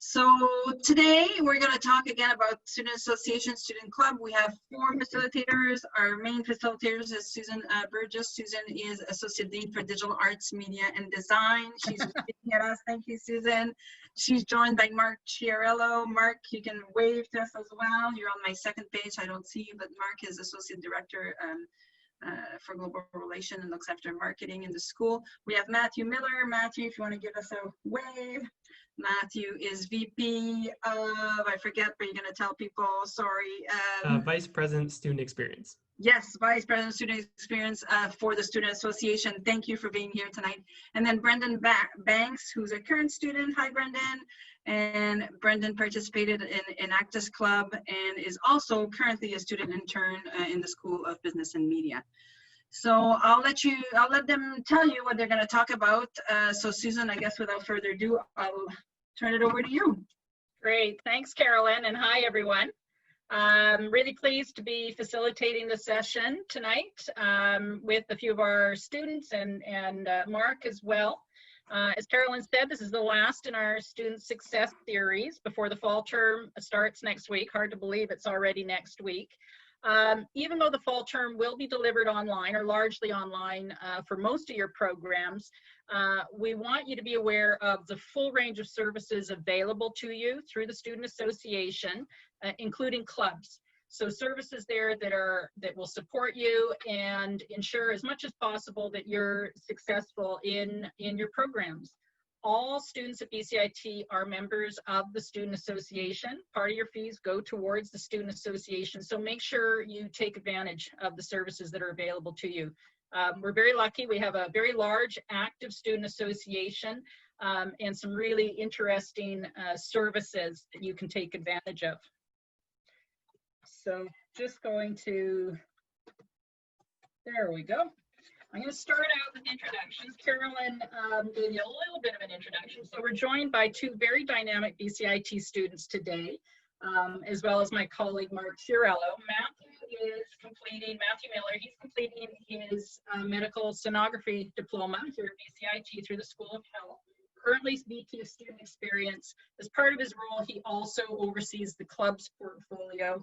So today we're going to talk again about Student Association, Student Club. We have 4 facilitators. Our main facilitators is Susan Burgess. Susan is Associate Dean for Digital Arts, Media, and Design. She's looking at us. Thank you, Susan. She's joined by Mark Chiarello. Mark, you can wave to us as well. You're on my second page. I don't see you, but Mark is Associate Director for Global Relation and looks after marketing in the school. We have Matthew Miller. Matthew, if you want to give us a wave. Matthew is VP of, I forget, but you're going to tell people, sorry. Vice President Student Experience. Yes, Vice President Student Experience for the Student Association. Thank you for being here tonight. And then Brendan Banks, who's a current student. Hi, Brendan. And Brendan participated in Academics Club and is also currently a student intern in the School of Business and Media. So I'll let them tell you what they're going to talk about. So Susan, I guess without further ado, I'll turn it over to you. Great, thanks Carolyn, and hi everyone. I'm really pleased to be facilitating the session tonight with a few of our students and Mark as well. As Carolyn said, this is the last in our student success series before the fall term starts next week. Hard to believe it's already next week. Even though the fall term will be delivered online or largely online for most of your programs, we want you to be aware of the full range of services available to you through the Student Association, including clubs. So services there that will support you and ensure as much as possible that you're successful in your programs. All students at BCIT are members of the Student Association. Part of your fees go towards the Student Association, so make sure you take advantage of the services that are available to you. We're very lucky. We have a very large active Student Association and some really interesting services that you can take advantage of. So just going to, there we go. I'm going to start out with introductions. Carolyn gave you a little bit of an introduction. So we're joined by 2 very dynamic BCIT students today, as well as my colleague, Mark Chiarello. Matthew Miller, he's completing his medical sonography diploma here at BCIT through the School of Health. Currently VP of Student Experience. As part of his role, he also oversees the clubs portfolio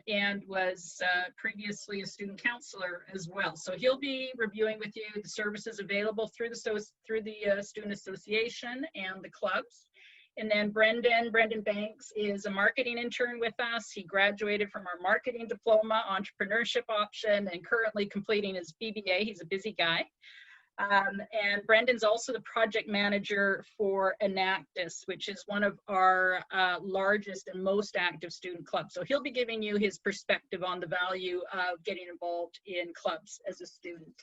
and was previously a student counselor as well. So he'll be reviewing with you the services available through the Student Association and the clubs. And then Brendan Banks is a marketing intern with us. He graduated from our marketing diploma, entrepreneurship option, and currently completing his BBA. He's a busy guy. And Brendan's also the project manager for Enactus, which is one of our largest and most active student clubs. So he'll be giving you his perspective on the value of getting involved in clubs as a student.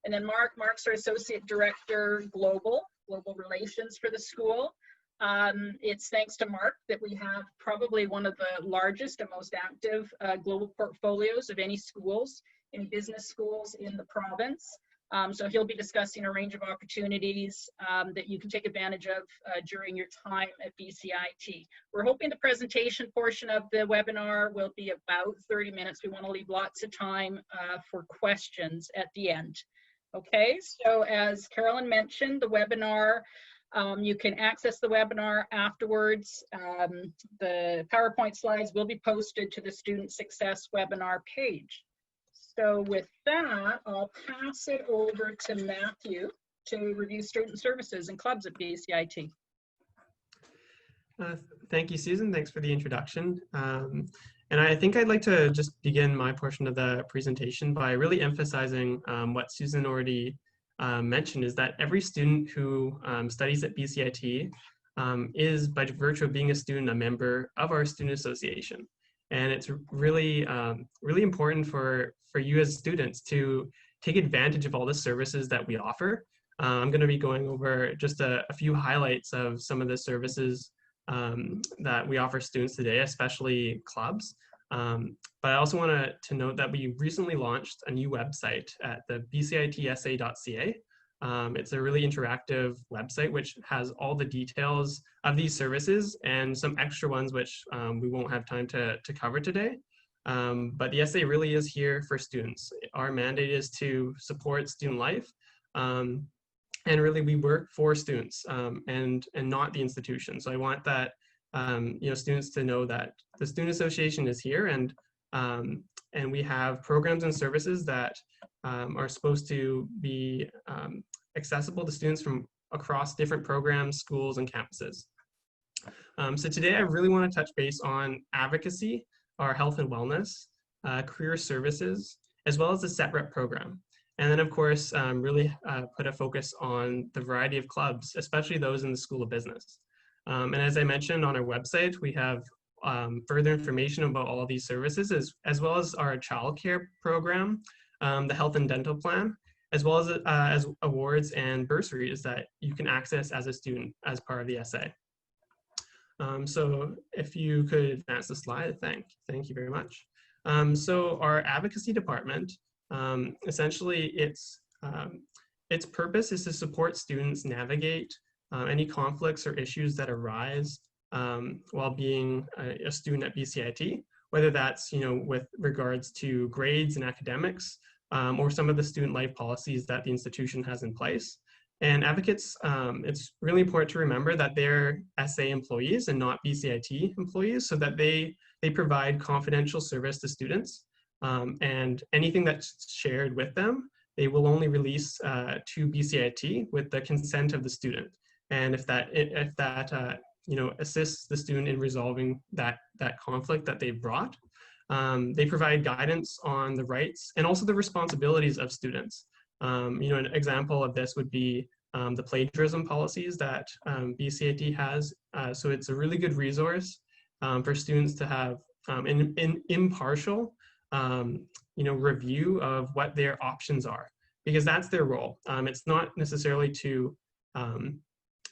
And then Mark's our Associate Director, Global Relations for the school. It's thanks to Mark that we have probably one of the largest and most active global portfolios of any business schools in the province. So he'll be discussing a range of opportunities that you can take advantage of during your time at BCIT. We're hoping the presentation portion of the webinar will be about 30 minutes. We want to leave lots of time for questions at the end. Okay, so as Carolyn mentioned, the webinar, you can access the webinar afterwards. The PowerPoint slides will be posted to the Student Success webinar page. So with that, I'll pass it over to Matthew to review student services and clubs at BCIT. Thank you, Susan. Thanks for the introduction. And I think I'd like to just begin my portion of the presentation by really emphasizing what Susan already mentioned, is that every student who studies at BCIT is, by virtue of being a student, a member of our Student Association. And it's really, really important for you as students to take advantage of all the services that we offer. I'm going to be going over just a few highlights of some of the services that we offer students today, especially clubs. But I also want to note that we recently launched a new website at the bcitsa.ca. It's a really interactive website which has all the details of these services and some extra ones which we won't have time to cover today. But the SA really is here for students. Our mandate is to support student life, and really we work for students and not the institution. So I want that students to know that the Student Association is here, and we have programs and services that are supposed to be accessible to students from across different programs, schools, and campuses. So today I really want to touch base on advocacy, our health and wellness, career services, as well as the set rep program. And then of course, really put a focus on the variety of clubs, especially those in the School of Business. And as I mentioned on our website, we have further information about all of these services, as well as our childcare program, the health and dental plan, as well as awards and bursaries that you can access as a student as part of the SA. So if you could advance the slide, thank you very much. So our advocacy department, essentially its purpose is to support students navigate any conflicts or issues that arise while being a student at BCIT, whether that's with regards to grades and academics, or some of the student life policies that the institution has in place. And advocates, it's really important to remember that they're SA employees and not BCIT employees, so that they provide confidential service to students, and anything that's shared with them, they will only release to BCIT with the consent of the student. And if that assists the student in resolving that conflict that they've brought, they provide guidance on the rights and also the responsibilities of students. An example of this would be the plagiarism policies that BCIT has. So it's a really good resource for students to have an impartial review of what their options are, because that's their role. It's not necessarily to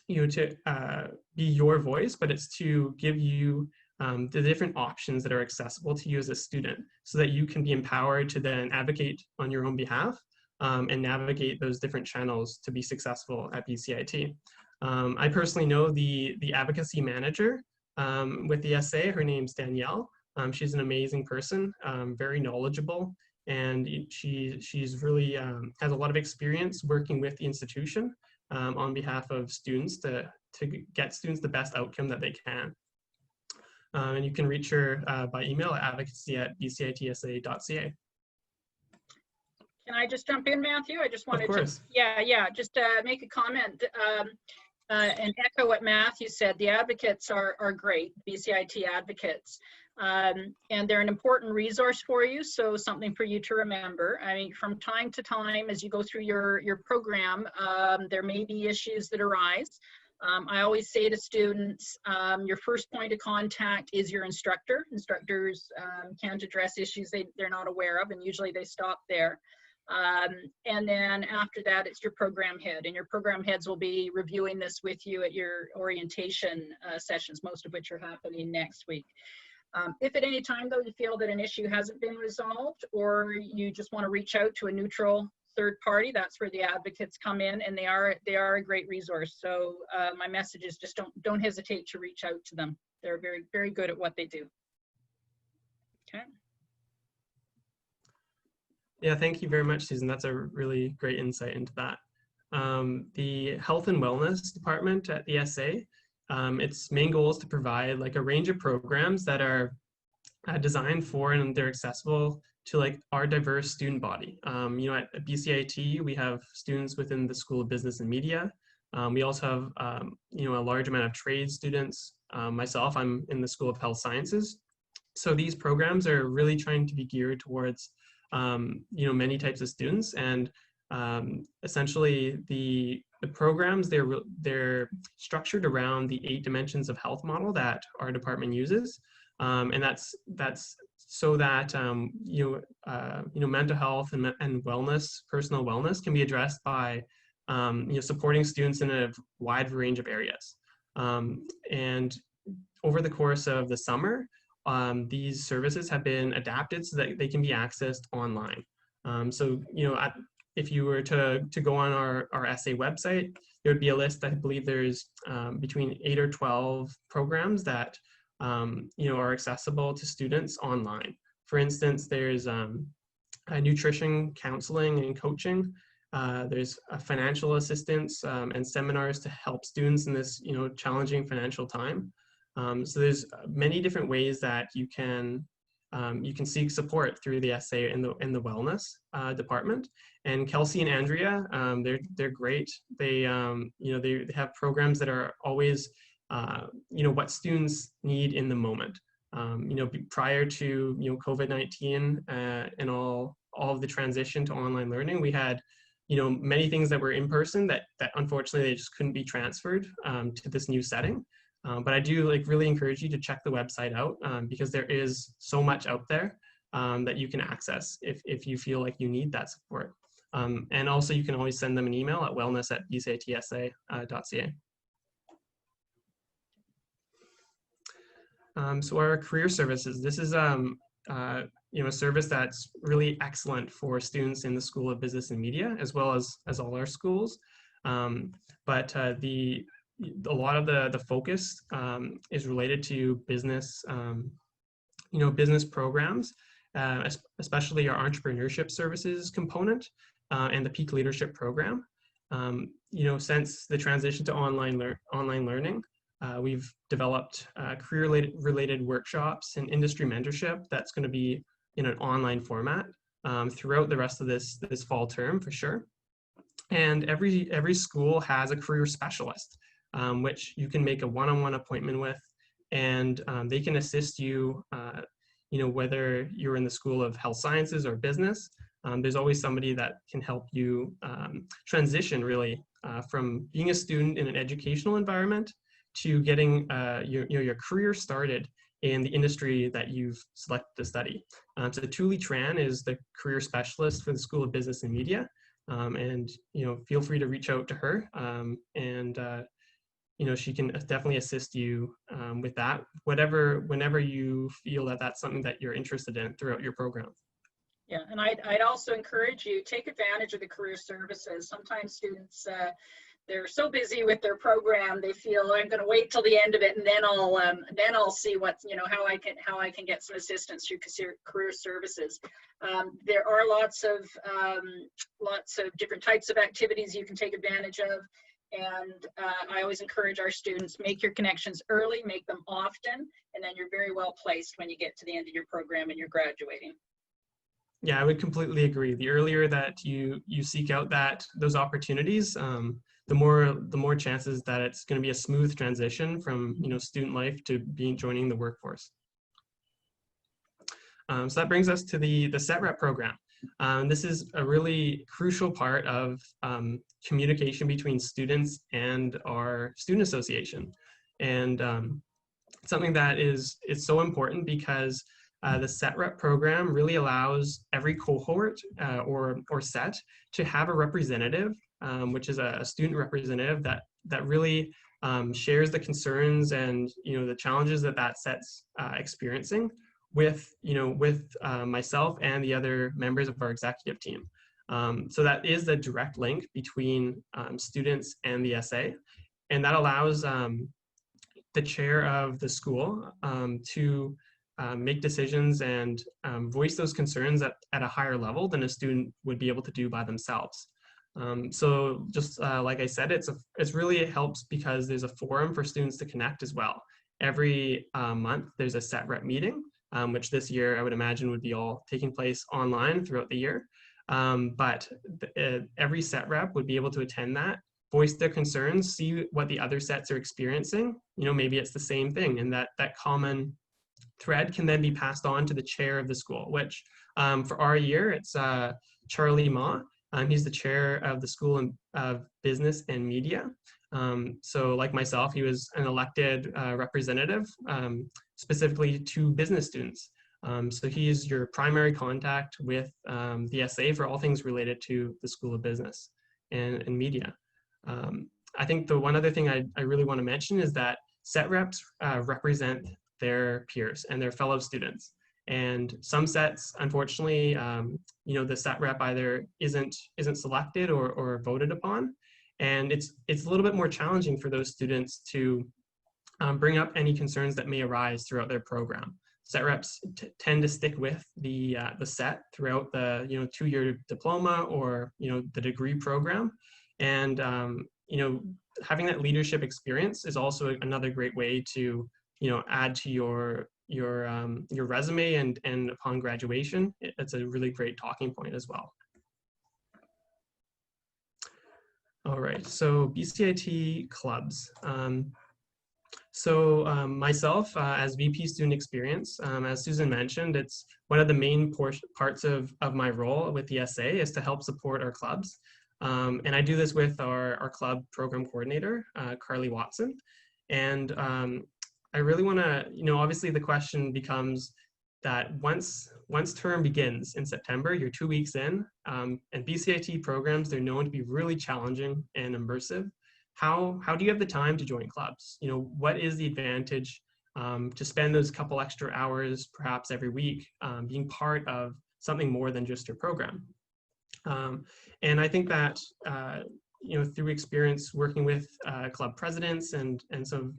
be your voice, but it's to give you the different options that are accessible to you as a student, so that you can be empowered to then advocate on your own behalf and navigate those different channels to be successful at BCIT. I personally know the advocacy manager with the SA. Her name's Danielle. She's an amazing person, very knowledgeable, and she's really has a lot of experience working with the institution on behalf of students to get students the best outcome that they can. And you can reach her by email at advocacy@bcitsa.ca. Can I just jump in, Matthew? I just wanted to, just make a comment and echo what Matthew said. The advocates are great, BCIT advocates, and they're an important resource for you, so something for you to remember. I mean, from time to time, as you go through your program, there may be issues that arise. I always say to students, your first point of contact is your instructor. Instructors can't address issues they're not aware of, and usually they stop there. And then after that, it's your program head, and your program heads will be reviewing this with you at your orientation sessions, most of which are happening next week. If at any time, though, you feel that an issue hasn't been resolved, or you just want to reach out to a neutral third party, that's where the advocates come in, and they are a great resource. So my message is just don't hesitate to reach out to them. They're very, very good at what they do. Okay. Yeah, thank you very much, Susan. That's a really great insight into that. The Health and Wellness Department at the SA, its main goal is to provide like a range of programs that are designed for and they're accessible to like our diverse student body. At BCIT, we have students within the School of Business and Media. We also have, a large amount of trade students. Myself, I'm in the School of Health Sciences. So these programs are really trying to be geared towards many types of students, and essentially the programs, they're structured around the 8 dimensions of health model that our department uses, and that's so that mental health and wellness, personal wellness, can be addressed by supporting students in a wide range of areas. And over the course of the summer, these services have been adapted so that they can be accessed online. If you were to go on our SA website, there would be a list. I believe there's between 8 or 12 programs that are accessible to students online. For instance, there's nutrition counseling and coaching. There's financial assistance and seminars to help students in this challenging financial time. So there's many different ways that you can seek support through the SA in the wellness department. And Kelsey and Andrea, they're great. They they have programs that are always what students need in the moment. Prior to COVID-19 and all of the transition to online learning, we had many things that were in person that unfortunately they just couldn't be transferred to this new setting. But I do really encourage you to check the website out because there is so much out there that you can access if you feel like you need that support. And also you can always send them an email at wellness@bcitsa.ca. So our career services, this is a service that's really excellent for students in the School of Business and Media, as well as all our schools. But a lot of the focus is related to business, business programs, especially our entrepreneurship services component and the peak leadership program. Since the transition to online learning, we've developed career-related workshops and industry mentorship that's going to be in an online format throughout the rest of this fall term for sure. And every school has a career specialist, which you can make a one-on-one appointment with, and they can assist you, whether you're in the School of Health Sciences or Business. There's always somebody that can help you transition really from being a student in an educational environment to getting your career started in the industry that you've selected to study. So Tuli Tran is the career specialist for the School of Business and Media, and feel free to reach out to her, and she can definitely assist you with that, whenever you feel that that's something that you're interested in throughout your program. Yeah, and I'd also encourage you, take advantage of the career services. Sometimes students, they're so busy with their program, they feel I'm going to wait till the end of it, and then I'll see what how I can get some assistance through career services. There are lots of different types of activities you can take advantage of, and I always encourage our students, make your connections early, make them often, and then you're very well placed when you get to the end of your program and you're graduating. Yeah, I would completely agree. The earlier that you seek out those opportunities, the more chances that it's going to be a smooth transition from student life to joining the workforce. So that brings us to the SETREP program. This is a really crucial part of communication between students and our student association, and something that is so important because the SETREP program really allows every cohort or set to have a representative, which is a student representative that really shares the concerns and the challenges that set's experiencing with myself and the other members of our executive team. So that is the direct link between students and the SA, and that allows the chair of the school to make decisions and voice those concerns at a higher level than a student would be able to do by themselves. So just like I said, it really helps because there's a forum for students to connect as well. Every month there's a SETREP meeting, which this year I would imagine would be all taking place online throughout the year. But every SETREP would be able to attend that, voice their concerns, see what the other sets are experiencing. Maybe it's the same thing, and that common thread can then be passed on to the chair of the school, which for our year, it's Charlie Ma. He's the chair of the School of Business and Media. So like myself, he was an elected representative specifically to business students. So he is your primary contact with the SA for all things related to the School of Business and Media. I think the one other thing I really want to mention is that SETREPs represent their peers and their fellow students. And some sets, unfortunately, the SETREP either isn't selected or voted upon. And it's a little bit more challenging for those students to bring up any concerns that may arise throughout their program. SETREPs tend to stick with the set throughout the 2-year diploma or the degree program, and having that leadership experience is also another great way to add to your resume, and upon graduation, it's a really great talking point as well. All right, so BCIT Clubs. Myself, as VP Student Experience, as Susan mentioned, it's one of the main parts of my role with the SA is to help support our clubs. And I do this with our club program coordinator, Carly Watson. And I really want to, obviously the question becomes that once term begins in September, you're 2 weeks in, and BCIT programs, they're known to be really challenging and immersive. How do you have the time to join clubs? What is the advantage to spend those couple extra hours, perhaps every week, being part of something more than just your program? And I think that, through experience working with club presidents and some of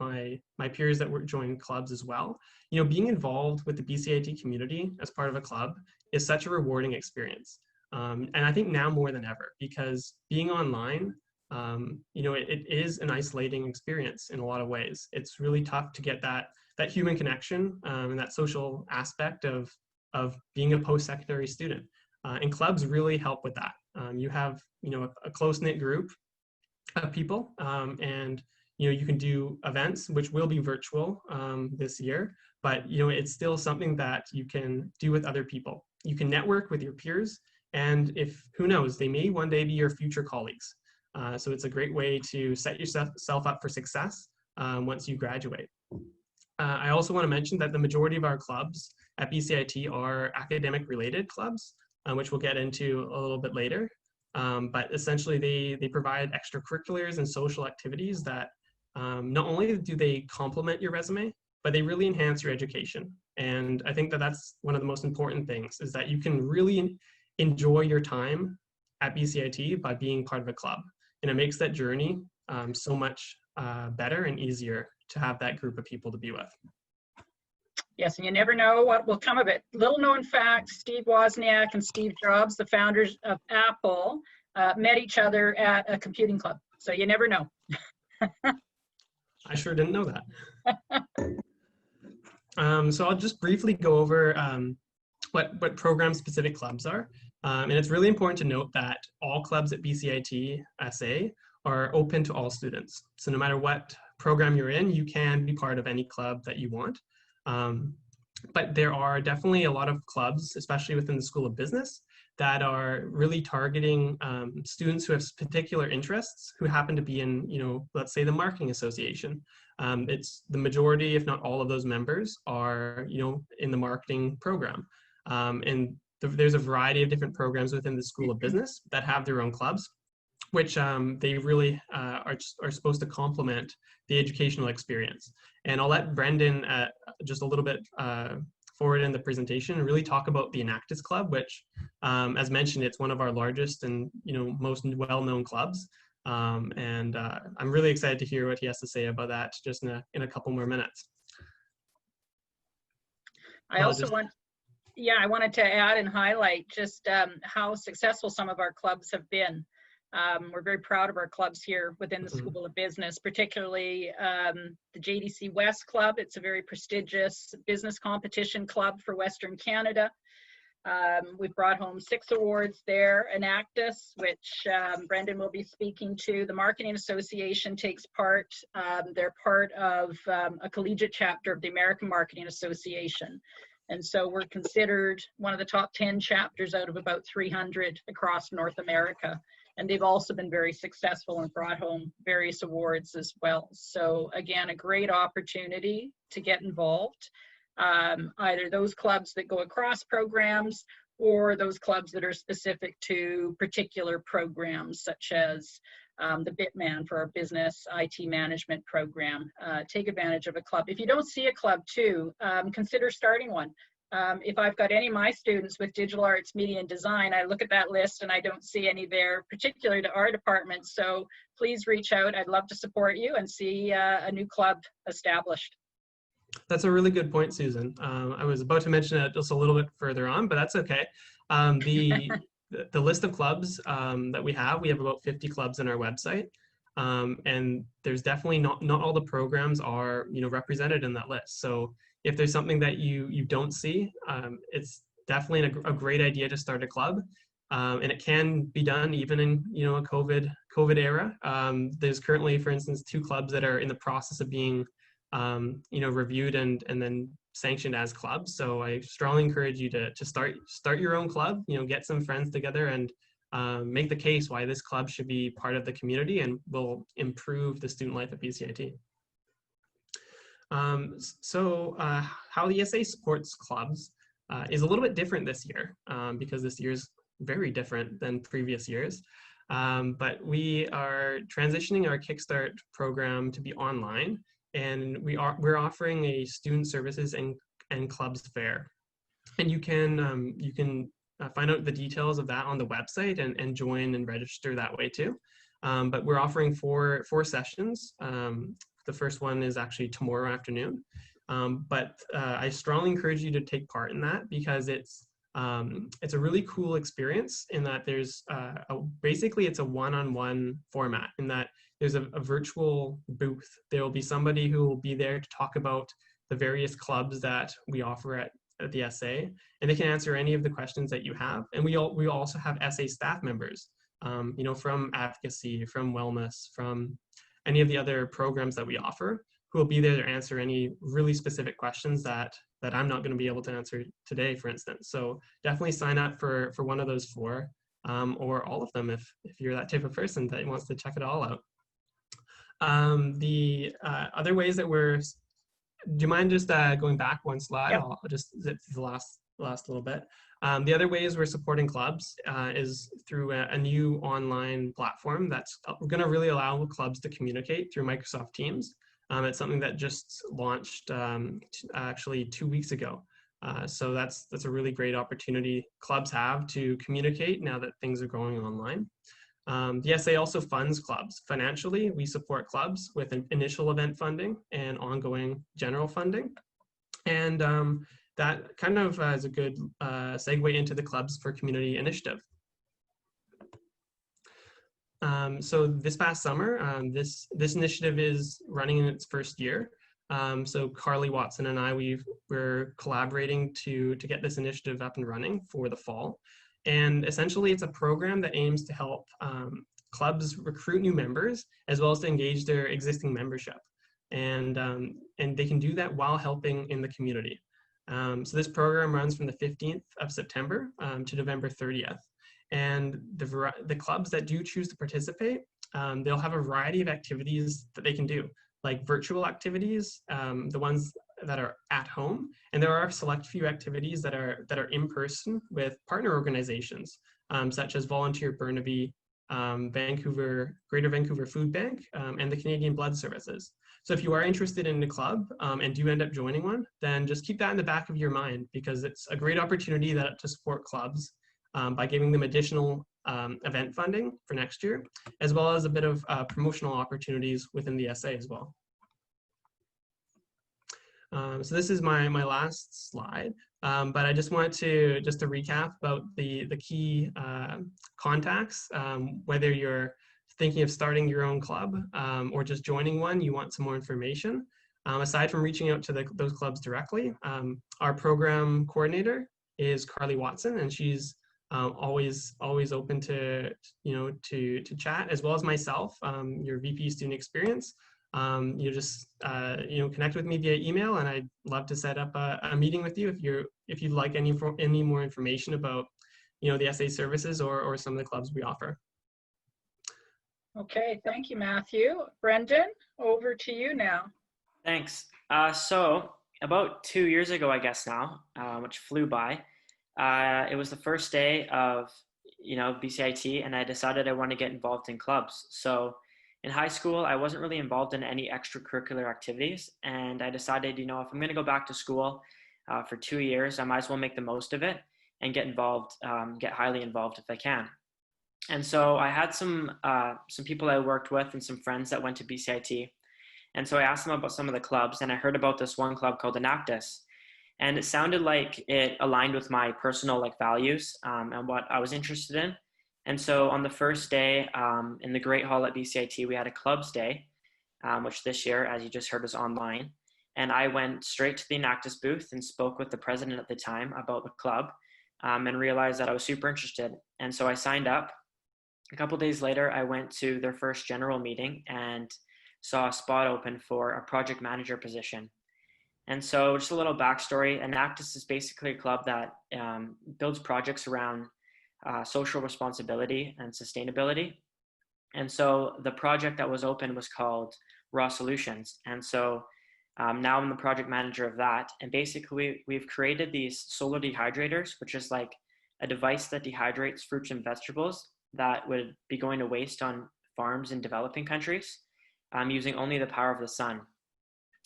my peers that join clubs as well, being involved with the BCIT community as part of a club is such a rewarding experience. And I think now more than ever, because being online, it is an isolating experience in a lot of ways. It's really tough to get that human connection and that social aspect of being a post-secondary student. And clubs really help with that. You have, a close-knit group of people, and, you can do events, which will be virtual this year, but, it's still something that you can do with other people. You can network with your peers, and who knows, they may one day be your future colleagues. So it's a great way to set yourself up for success once you graduate. I also want to mention that the majority of our clubs at BCIT are academic-related clubs, which we'll get into a little bit later. But essentially, they provide extracurriculars and social activities that not only do they complement your resume, but they really enhance your education. And I think that that's one of the most important things, is that you can really enjoy your time at BCIT by being part of a club. And it makes that journey so much better and easier to have that group of people to be with. Yes, and you never know what will come of it. Little known fact, Steve Wozniak and Steve Jobs, the founders of Apple, met each other at a computing club. So you never know. I sure didn't know that. So I'll just briefly go over what program-specific clubs are. And it's really important to note that all clubs at BCIT SA are open to all students. So no matter what program you're in, you can be part of any club that you want. But there are definitely a lot of clubs, especially within the School of Business, that are really targeting students who have particular interests, who happen to be in, let's say the Marketing Association. It's the majority, if not all of those members are, in the marketing program. And there's a variety of different programs within the School of Business that have their own clubs, which they really are supposed to complement the educational experience. And I'll let Brendan just a little bit forward in the presentation really talk about the Enactus Club, which, as mentioned, it's one of our largest and most well-known clubs. And I'm really excited to hear what he has to say about that just in a couple more minutes. I wanted to add and highlight just how successful some of our clubs have been. We're very proud of our clubs here within the School of Business, particularly the JDC West Club. It's a very prestigious business competition club for Western Canada. We've brought home 6 awards there. Enactus, which Brendan will be speaking to. The Marketing Association takes part. They're part of a collegiate chapter of the American Marketing Association. And so we're considered one of the top 10 chapters out of about 300 across North America. And they've also been very successful and brought home various awards as well. So again, a great opportunity to get involved. Either those clubs that go across programs or those clubs that are specific to particular programs, such as the Bitman for our business IT management program. Take advantage of a club. If you don't see a club too, consider starting one. If I've got any of my students with digital arts, media, and design, I look at that list and I don't see any there, particularly to our department. So please reach out. I'd love to support you and see a new club established. That's a really good point, Susan. I was about to mention it just a little bit further on, but that's okay. The list of clubs that we have about 50 clubs on our website. And there's definitely not all the programs are, represented in that list. So if there's something that you don't see, it's definitely a great idea to start a club. And it can be done even in, a COVID era. There's currently, for instance, 2 clubs that are in the process of being, reviewed and then sanctioned as clubs. So I strongly encourage you to start your own club, get some friends together and make the case why this club should be part of the community and will improve the student life at BCIT. How the ESA supports clubs is a little bit different this year because this year is very different than previous years. But we are transitioning our Kickstart program to be online, and we're offering a student services and clubs fair. And you can find out the details of that on the website and join and register that way too. But we're offering four sessions. The first one is actually tomorrow afternoon. But I strongly encourage you to take part in that because it's a really cool experience in that there's basically it's a one-on-one format in that there's a virtual booth. There will be somebody who will be there to talk about the various clubs that we offer at the SA, and they can answer any of the questions that you have. And we also have SA staff members, from Advocacy, from Wellness, from any of the other programs that we offer, who will be there to answer any really specific questions that I'm not going to be able to answer today, for instance. So definitely sign up for one of those 4, or all of them if you're that type of person that wants to check it all out. The other ways that do you mind just going back one slide? Yep. I'll just zip through the last little bit. The other ways we're supporting clubs is through a new online platform that's going to really allow clubs to communicate through Microsoft Teams. It's something that just launched actually 2 weeks ago. So that's a really great opportunity clubs have to communicate now that things are going online. The SA also funds clubs. Financially, we support clubs with an initial event funding and ongoing general funding. And that kind of is a good segue into the Clubs for Community initiative. So this past summer, this initiative is running in its first year. So Carly Watson and I, we're collaborating to get this initiative up and running for the fall. And essentially, it's a program that aims to help clubs recruit new members as well as to engage their existing membership. And they can do that while helping in the community. So this program runs from the 15th of September to November 30th. And the clubs that do choose to participate, they'll have a variety of activities that they can do, like virtual activities, the ones that are at home, and there are a select few activities that are in person with partner organizations, such as Volunteer Burnaby, Greater Vancouver Food Bank, and the Canadian Blood Services. So if you are interested in a club and do end up joining one, then just keep that in the back of your mind, because it's a great opportunity to support clubs by giving them additional event funding for next year, as well as a bit of promotional opportunities within the SA as well. So this is my last slide, but I just wanted to recap about the key contacts, whether you're thinking of starting your own club or just joining one, you want some more information. Aside from reaching out to those clubs directly, our program coordinator is Carly Watson, and she's always open to chat, as well as myself, your VP Student Experience. You just connect with me via email, and I'd love to set up a meeting with you if you'd like any more information about the SA services or some of the clubs we offer. Okay, thank you, Matthew. Brendan, over to you now. Thanks. So about 2 years ago, I guess now, which flew by, it was the first day of BCIT, and I decided I want to get involved in clubs. So in high school, I wasn't really involved in any extracurricular activities, and I decided, if I'm going to go back to school for 2 years, I might as well make the most of it and get involved, get highly involved if I can. And so I had some people I worked with and some friends that went to BCIT, and so I asked them about some of the clubs, and I heard about this one club called Advocacy, and it sounded like it aligned with my personal values and what I was interested in. And so on the first day in the Great Hall at BCIT, we had a Clubs Day, which this year, as you just heard, was online. And I went straight to the Enactus booth and spoke with the president at the time about the club, and realized that I was super interested. And so I signed up. A couple of days later, I went to their first general meeting and saw a spot open for a project manager position. And so just a little backstory, Enactus is basically a club that builds projects around social responsibility and sustainability. And so the project that was open was called Raw Solutions. And so now I'm the project manager of that. And basically we've created these solar dehydrators, which is like a device that dehydrates fruits and vegetables that would be going to waste on farms in developing countries, using only the power of the sun.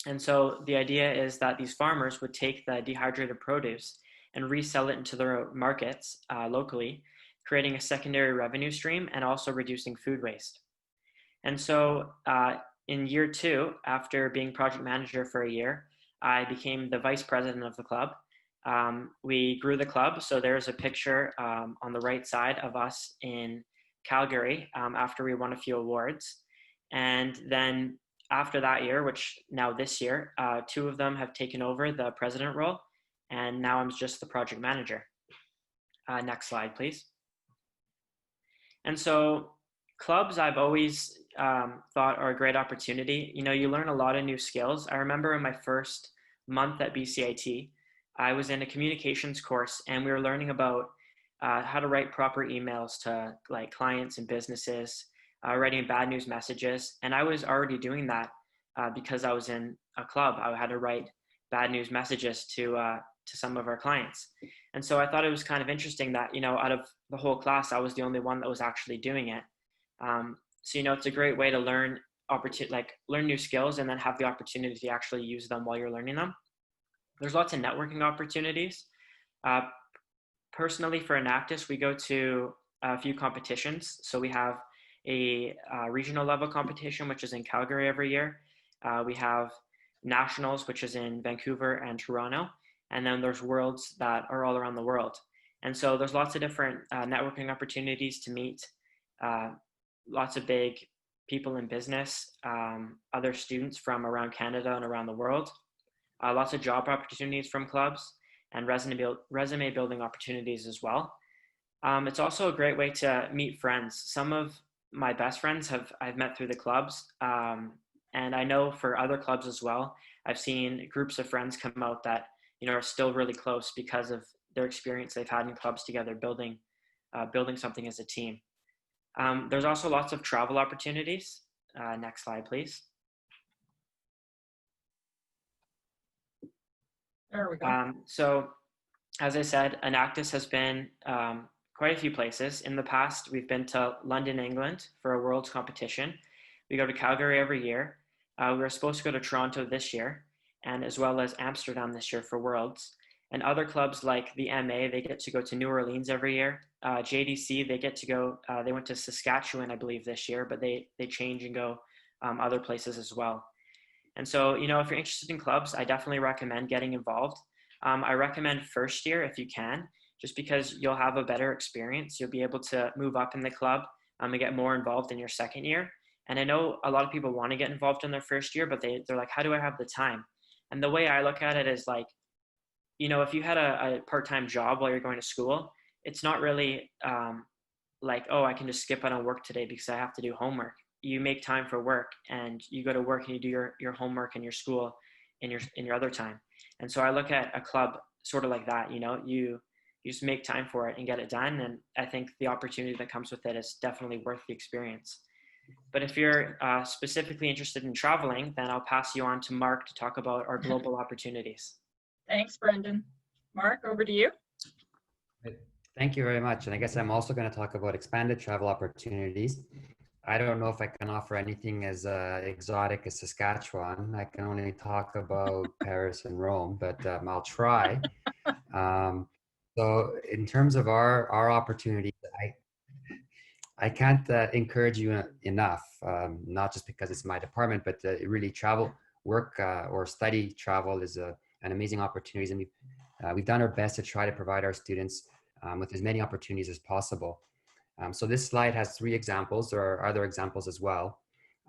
And so the idea is that these farmers would take the dehydrated produce and resell it into their markets locally, creating a secondary revenue stream and also reducing food waste. And so in year 2, after being project manager for a year, I became the vice president of the club. We grew the club. So there's a picture on the right side of us in Calgary after we won a few awards. And then after that year, which now this year, 2 of them have taken over the president role. And now I'm just the project manager. Next slide, please. And so clubs, I've always thought are a great opportunity. You know, you learn a lot of new skills. I remember in my first month at BCIT, I was in a communications course and we were learning about how to write proper emails to like clients and businesses, writing bad news messages. And I was already doing that because I was in a club. I had to write bad news messages to some of our clients. And so I thought it was kind of interesting that, you know, out of the whole class, I was the only one that was actually doing it. So, you know, it's a great way to learn new skills and then have the opportunity to actually use them while you're learning them. There's lots of networking opportunities. Personally, for Enactus, we go to a few competitions. So we have a regional level competition, which is in Calgary every year. We have nationals, which is in Vancouver and Toronto. And then there's worlds that are all around the world. And so there's lots of different networking opportunities to meet lots of big people in business, other students from around Canada and around the world, lots of job opportunities from clubs, and resume building opportunities as well. It's also a great way to meet friends. Some of my best friends I've met through the clubs. And I know for other clubs as well, I've seen groups of friends come out that, you know, are still really close because of their experience they've had in clubs together, building something as a team. There's also lots of travel opportunities. Next slide, please. There we go. So as I said, Enactus has been quite a few places. In the past, we've been to London, England for a Worlds competition. We go to Calgary every year. We were supposed to go to Toronto this year, and as well as Amsterdam this year for Worlds. And other clubs like the MA, they get to go to New Orleans every year. JDC, they get to go, they went to Saskatchewan, I believe, this year, but they change and go other places as well. And so, you know, if you're interested in clubs, I definitely recommend getting involved. I recommend first year if you can, just because you'll have a better experience. You'll be able to move up in the club and get more involved in your second year. And I know a lot of people want to get involved in their first year, but they're like, how do I have the time? And the way I look at it is like, you know, if you had a part-time job while you're going to school, it's not really like, oh, I can just skip out on work today because I have to do homework. You make time for work and you go to work and you do your homework and your school in your other time. And so I look at a club sort of like that, you know, you just make time for it and get it done. And I think the opportunity that comes with it is definitely worth the experience. But if you're specifically interested in traveling, then I'll pass you on to Mark to talk about our global opportunities. Thanks, Brendan. Mark, over to you. Thank you very much. And I guess I'm also going to talk about expanded travel opportunities. I don't know if I can offer anything as exotic as Saskatchewan. I can only talk about Paris and Rome, but I'll try. So in terms of our opportunities, I can't encourage you enough, not just because it's my department, but really travel, work or study travel is an amazing opportunity. And we've done our best to try to provide our students with as many opportunities as possible. So this slide has 3 examples. There are other examples as well.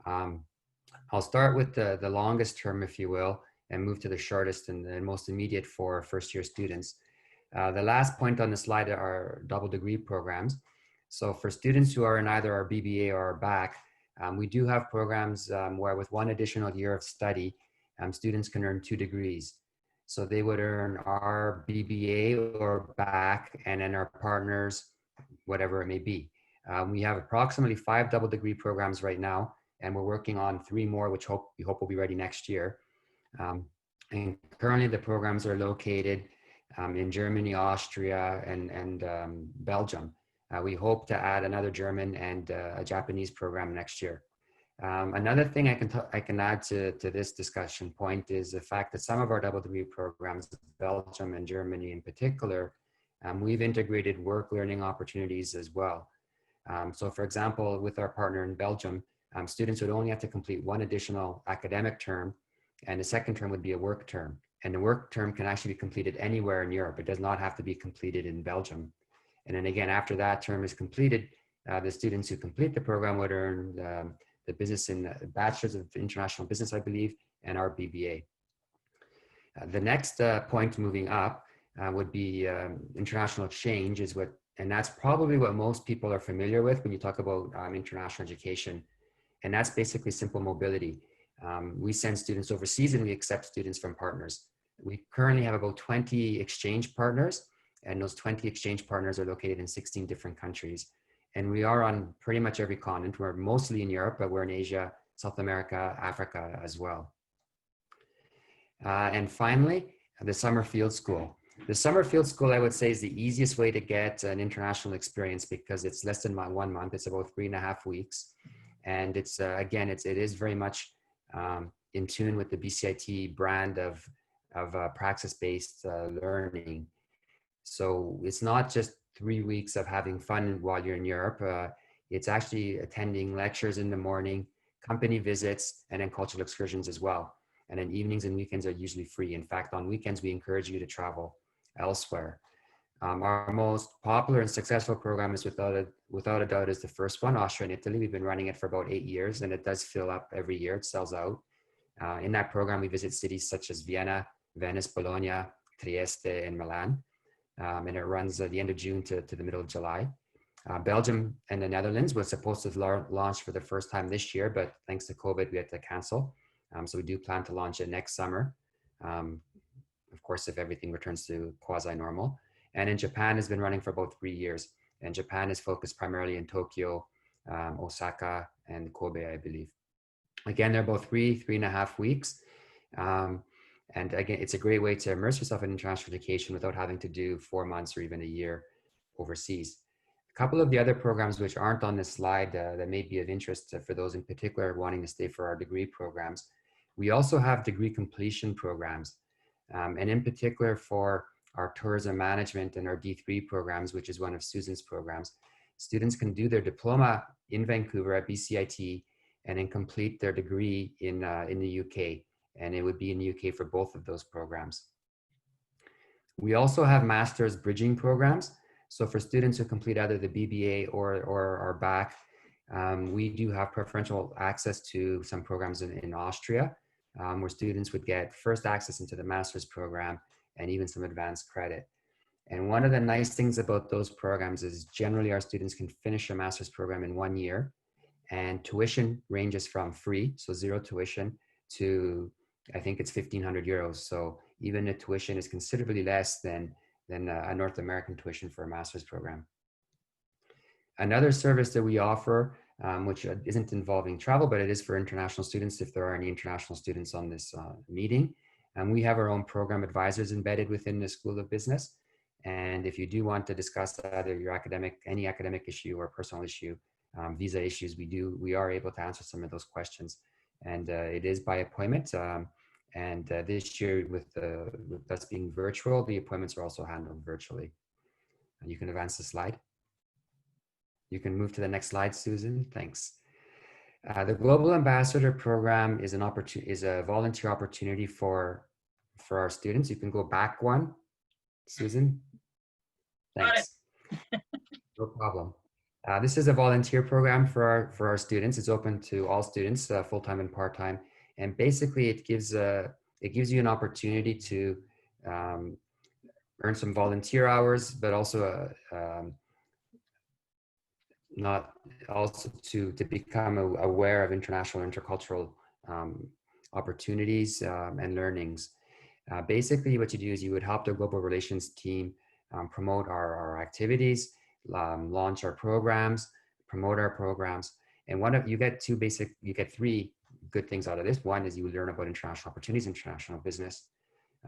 I'll start with the longest term, if you will, and move to the shortest and the most immediate for first-year students. The last point on the slide are double degree programs. So for students who are in either our BBA or our BAC, we do have programs where with 1 additional year of study, students can earn 2 degrees. So they would earn our BBA or BAC and then our partners, whatever it may be. We have approximately 5 double degree programs right now, and we're working on 3 more, which we hope will be ready next year. And currently the programs are located in Germany, Austria, and Belgium. We hope to add another German and a Japanese program next year. Another thing I can add to this discussion point is the fact that some of our double degree programs, Belgium and Germany in particular, we've integrated work learning opportunities as well. So for example, with our partner in Belgium, students would only have to complete 1 additional academic term, and the second term would be a work term. And the work term can actually be completed anywhere in Europe. It does not have to be completed in Belgium. And then again, after that term is completed, the students who complete the program would earn the business in Bachelor's of International Business, I believe, and our BBA. The next point moving up would be international exchange and that's probably what most people are familiar with when you talk about international education. And that's basically simple mobility. We send students overseas and we accept students from partners. We currently have about 20 exchange partners, and those 20 exchange partners are located in 16 different countries. And we are on pretty much every continent. We're mostly in Europe, but we're in Asia, South America, Africa as well. And finally, the summer field school. The summer field school, I would say, is the easiest way to get an international experience because it's less than 1 month. It's about 3.5 weeks. And it's, again, it is very much in tune with the BCIT brand of praxis-based learning. So it's not just 3 weeks of having fun while you're in Europe. It's actually attending lectures in the morning, company visits, and then cultural excursions as well. And then evenings and weekends are usually free. In fact, on weekends, we encourage you to travel elsewhere. Our most popular and successful program is without a doubt is the first one, Austria and Italy. We've been running it for about 8 years, and it does fill up every year. It sells out. In that program, we visit cities such as Vienna, Venice, Bologna, Trieste, and Milan. And it runs at the end of June to the middle of July. Belgium and the Netherlands was supposed to launch for the first time this year, but thanks to COVID, we had to cancel. So we do plan to launch it next summer. Of course, if everything returns to quasi-normal. And in Japan has been running for about 3 years. And Japan is focused primarily in Tokyo, Osaka, and Kobe, I believe. Again, they're about 3.5 weeks. And again, it's a great way to immerse yourself in international education without having to do 4 months or even a year overseas. A couple of the other programs which aren't on this slide that may be of interest for those in particular wanting to stay for our degree programs. We also have degree completion programs. And in particular for our tourism management and our D3 programs, which is one of Susan's programs, students can do their diploma in Vancouver at BCIT and then complete their degree in the UK. And it would be in the UK for both of those programs. We also have master's bridging programs. So for students who complete either the BBA or our BAC, we do have preferential access to some programs in Austria, where students would get first access into the master's program and even some advanced credit. And one of the nice things about those programs is generally our students can finish a master's program in 1 year, and tuition ranges from free, so 0 tuition, to I think it's 1,500 euros. So even the tuition is considerably less than a North American tuition for a master's program. Another service that we offer, which isn't involving travel, but it is for international students if there are any international students on this meeting. And we have our own program advisors embedded within the School of Business. And if you do want to discuss either your any academic issue or personal issue, visa issues, we are able to answer some of those questions. And it is by appointment. And this year, with us being virtual, the appointments are also handled virtually. And you can advance the slide. You can move to the next slide, Susan. Thanks. The Global Ambassador Program is a volunteer opportunity for our students. You can go back one, Susan. Thanks. No problem. This is a volunteer program for our students. It's open to all students, full-time and part-time. And basically it gives you an opportunity to earn some volunteer hours, but also not also to become aware of international intercultural opportunities and learnings. Basically what you do is you would help the global relations team promote our activities, launch our programs, promote our programs. And you get three good things out of this. One is you learn about international opportunities, international business.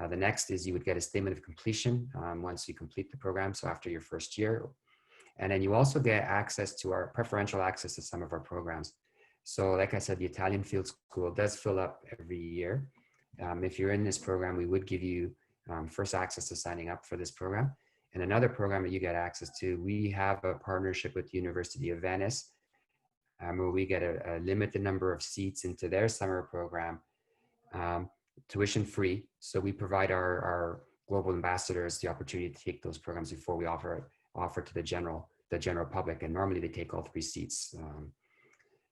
The next is you would get a statement of completion once you complete the program, so after your first year. And then you also get preferential access to some of our programs. So like I said, the Italian Field School does fill up every year. If you're in this program, we would give you first access to signing up for this program. And another program that you get access to, we have a partnership with the University of Venice, where we get a limited number of seats into their summer program, tuition free. So we provide our global ambassadors the opportunity to take those programs before we offer to the general public. And normally they take all 3 seats.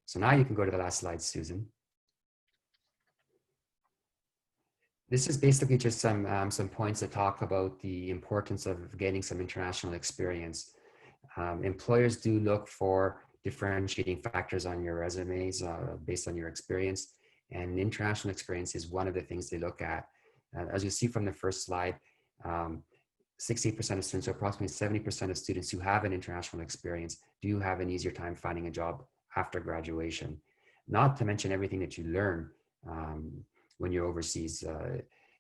So now you can go to the last slide, Susan. This is basically just some points that talk about the importance of getting some international experience. Employers do look for differentiating factors on your resumes based on your experience, and international experience is one of the things they look at. As you see from the first slide, 60% of students, or approximately 70% of students who have an international experience do have an easier time finding a job after graduation. Not to mention everything that you learn when you're overseas.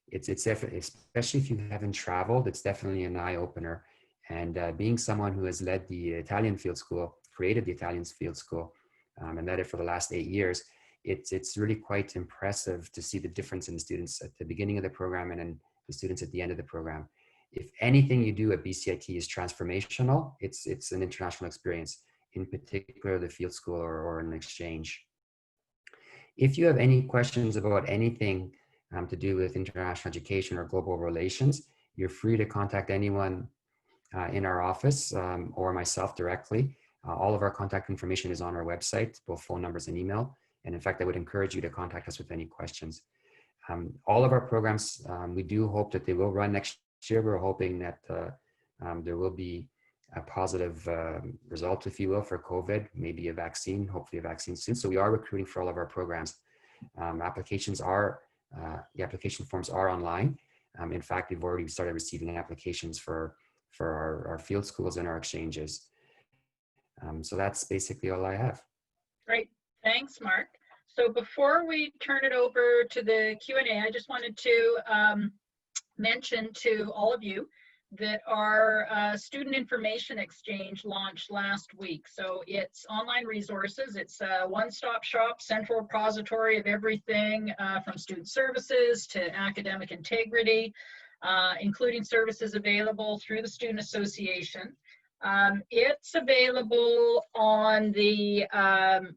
It's definitely, especially if you haven't traveled, it's definitely an eye opener. And being someone who has led the Italian Field School, created the Italian Field School, and led it for the last 8 years, it's really quite impressive to see the difference in the students at the beginning of the program and then the students at the end of the program. If anything you do at BCIT is transformational, it's an international experience, in particular the field school or an exchange. If you have any questions about anything to do with international education or global relations, you're free to contact anyone in our office or myself directly. All of our contact information is on our website, both phone numbers and email. And in fact, I would encourage you to contact us with any questions. All of our programs, we do hope that they will run next year. We're hoping that there will be a positive result, if you will, for COVID, maybe a vaccine, hopefully a vaccine soon. So we are recruiting for all of our programs. The application forms are online. In fact, we've already started receiving applications for our field schools and our exchanges. So that's basically all I have. Great, thanks, Mark. So before we turn it over to the Q&A, I just wanted to mention to all of you that our student information exchange launched last week. So it's online resources. It's a one-stop shop, central repository of everything from student services to academic integrity, including services available through the Student Association. It's available on the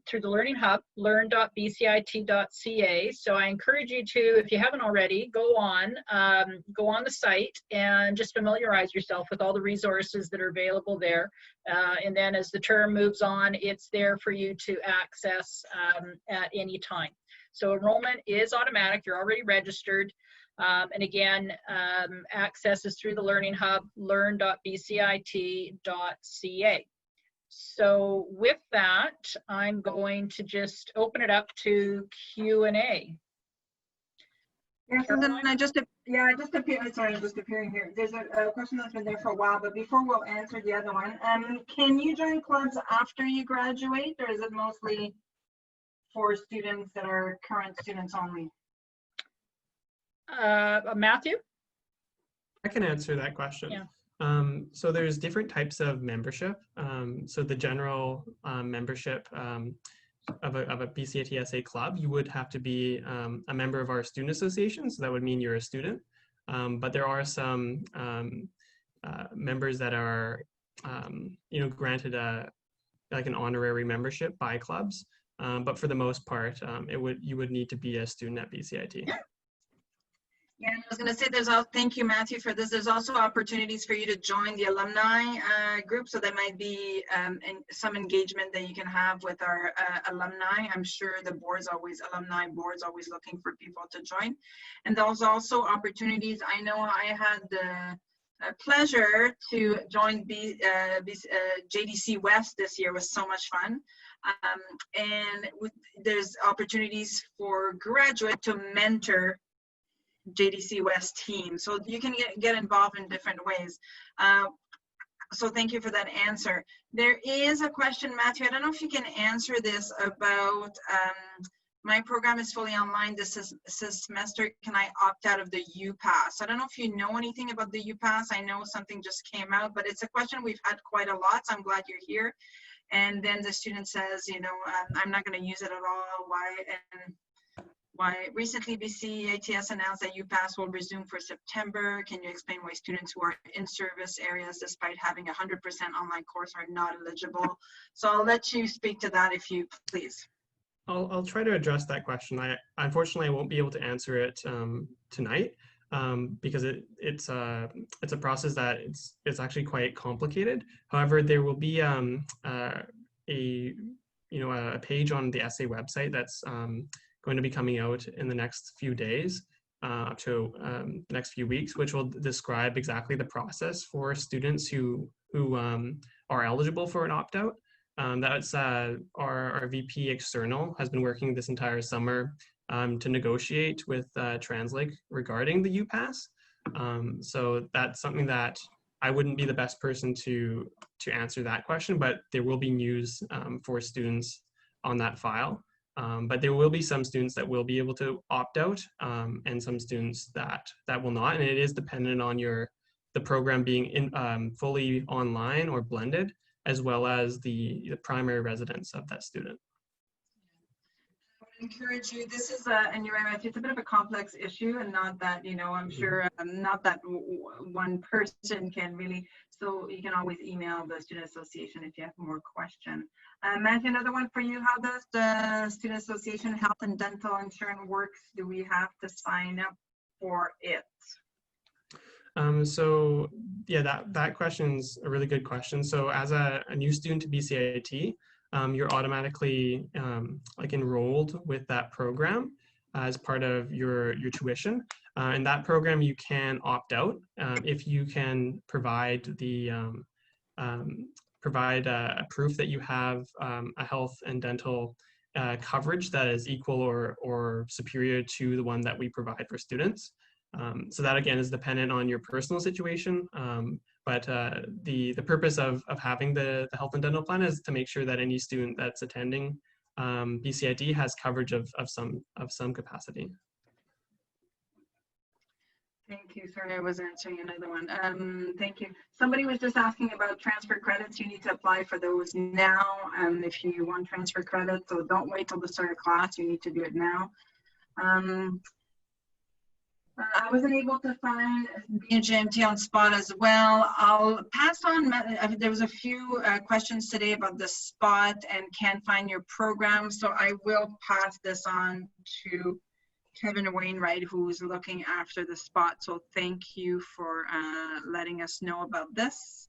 through the Learning Hub, learn.bcit.ca. So I encourage you to, if you haven't already, go on the site and just familiarize yourself with all the resources that are available there. And then as the term moves on, it's there for you to access at any time. So enrollment is automatic. You're already registered. And again, access is through the Learning Hub, learn.bcit.ca. So with that, I'm going to just open it up to Q&A. Yes, and then just appearing here. There's a question that's been there for a while, but before we'll answer the other one, can you join clubs after you graduate, or is it mostly for students that are current students only? Matthew? I can answer that question. Yeah. So there's different types of membership. So the general membership of a BCIT SA club, you would have to be a member of our student association. So that would mean you're a student. But there are some members that are, granted like an honorary membership by clubs. But for the most part, you would need to be a student at BCIT. Yeah, I was going to say thank you, Matthew, for this. There's also opportunities for you to join the alumni group. So there might be some engagement that you can have with our alumni. I'm sure the alumni boards always looking for people to join. And there's also opportunities. I know I had the pleasure to join JDC West this year. It was so much fun. There's opportunities for graduate to mentor JDC West team. So you can get involved in different ways. So thank you for that answer. There is a question, Matthew, I don't know if you can answer this about, my program is fully online this semester. Can I opt out of the UPass? I don't know if you know anything about the UPass. I know something just came out, but it's a question we've had quite a lot, so I'm glad you're here. And then the student says, you know, I'm not going to use it at all. Why recently BCIT announced that UPass will resume for September. Can you explain why students who are in service areas, despite having 100% online course, are not eligible? So I'll let you speak to that if you please. I'll try to address that question. Unfortunately, I won't be able to answer it tonight because it's a process that it's actually quite complicated. However, there will be a page on the SA website that's going to be coming out in the next few days to the next few weeks, which will describe exactly the process for students who are eligible for an opt-out. That's our VP External has been working this entire summer to negotiate with Translink regarding the UPass. So that's something that I wouldn't be the best person to answer that question, but there will be news for students on that file. But there will be some students that will be able to opt out and some students that will not. And it is dependent on the program being fully online or blended, as well as the primary residence of that student. I would encourage you, this is and you're right, it's a bit of a complex issue, and not that, you know, I'm sure not that one person can really, so you can always email the Student Association if you have more questions. Matthew, another one for you. How does the Student Association health and dental insurance works? Do we have to sign up for it? So yeah, that question's a really good question. So as a new student to BCIT, you're automatically like enrolled with that program as part of your tuition. In that program, you can opt out if you can provide a proof that you have a health and dental coverage that is equal or superior to the one that we provide for students. So that again is dependent on your personal situation, but the purpose of having the health and dental plan is to make sure that any student that's attending BCIT has coverage of some capacity. Thank you. Sorry, I was answering another one. Thank you. Somebody was just asking about transfer credits. You need to apply for those now if you want transfer credits. So don't wait till the start of class. You need to do it now. I wasn't able to find BNJMT on spot as well. I'll pass on. There was a few questions today about the spot and can't find your program. So I will pass this on to Kevin Wainwright, who's looking after the spot. So thank you for letting us know about this.